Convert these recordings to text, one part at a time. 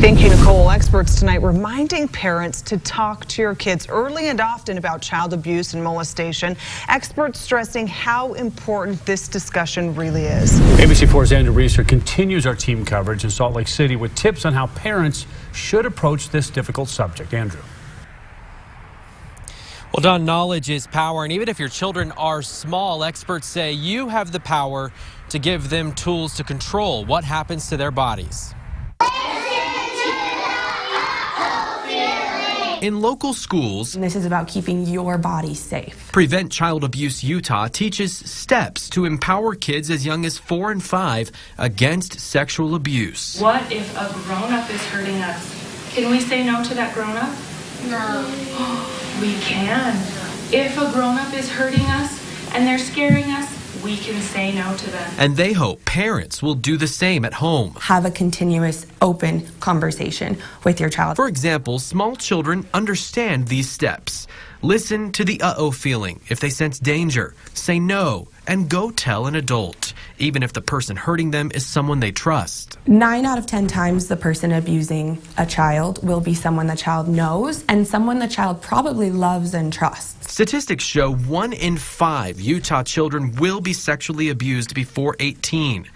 Thank you, Nicole. Experts tonight reminding parents to talk to your kids early and often about child abuse and molestation. Experts stressing how important this discussion really is. ABC4's Andrew Reeser continues our team coverage in Salt Lake City with tips on how parents should approach this difficult subject. Andrew. Well, Don, knowledge is power, and even if your children are small, experts say you have the power to give them tools to control what happens to their bodies. In local schools, this is about keeping your body safe. Prevent Child Abuse Utah teaches steps to empower kids as young as 4 and 5 against sexual abuse. What if a grown-up is hurting us? Can we say no to that grown-up? No. We can. If a grown-up is hurting us and they're scaring us, we can say no to them. And they hope parents will do the same at home. Have a continuous, open conversation with your child. For example, small children understand these steps. Listen to the uh-oh feeling if they sense danger. Say no and go tell an adult, even if the person hurting them is someone they trust. 9 out of 10 times the person abusing a child will be someone the child knows and someone the child probably loves and trusts. Statistics show 1 in 5 Utah children will be sexually abused before 18.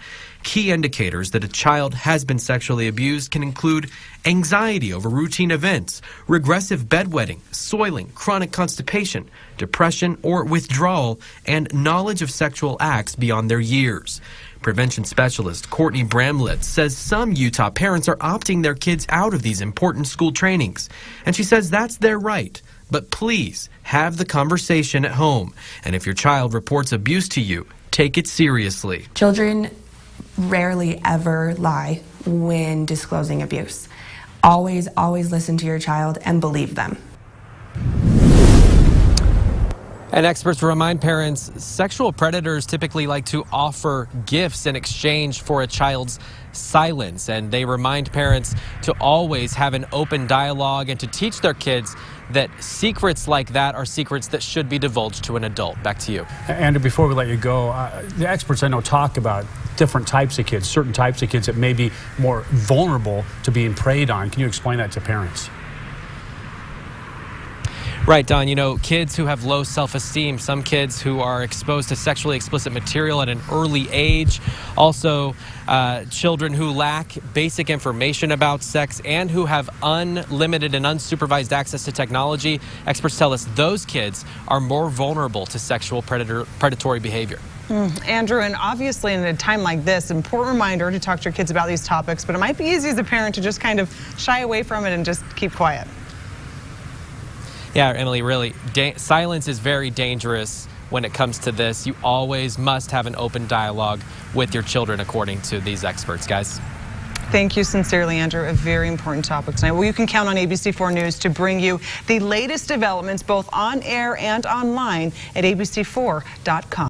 Key indicators that a child has been sexually abused can include anxiety over routine events, regressive bedwetting, soiling, chronic constipation, depression or withdrawal, and knowledge of sexual acts beyond their years. Prevention specialist Courtney Bramlett says some Utah parents are opting their kids out of these important school trainings, and she says that's their right. But please have the conversation at home, and if your child reports abuse to you, take it seriously. Children rarely ever lie when disclosing abuse. Always listen to your child and believe them. And experts remind parents sexual predators typically like to offer gifts in exchange for a child's silence. And they remind parents to always have an open dialogue and to teach their kids that secrets like that are secrets that should be divulged to an adult. Back to you. Andrew, before we let you go, the experts I know talk about different types of kids, certain types of kids that may be more vulnerable to being preyed on. Can you explain that to parents? Right, Don. You know, kids who have low self-esteem, some kids who are exposed to sexually explicit material at an early age, also children who lack basic information about sex and who have unlimited and unsupervised access to technology. Experts tell us those kids are more vulnerable to sexual predatory behavior. Andrew, and obviously in a time like this, important reminder to talk to your kids about these topics, but it might be easy as a parent to just kind of shy away from it and just keep quiet. Yeah, Emily, really, silence is very dangerous when it comes to this. You always must have an open dialogue with your children, according to these experts, guys. Thank you sincerely, Andrew. A very important topic tonight. Well, you can count on ABC4 News to bring you the latest developments both on air and online at abc4.com.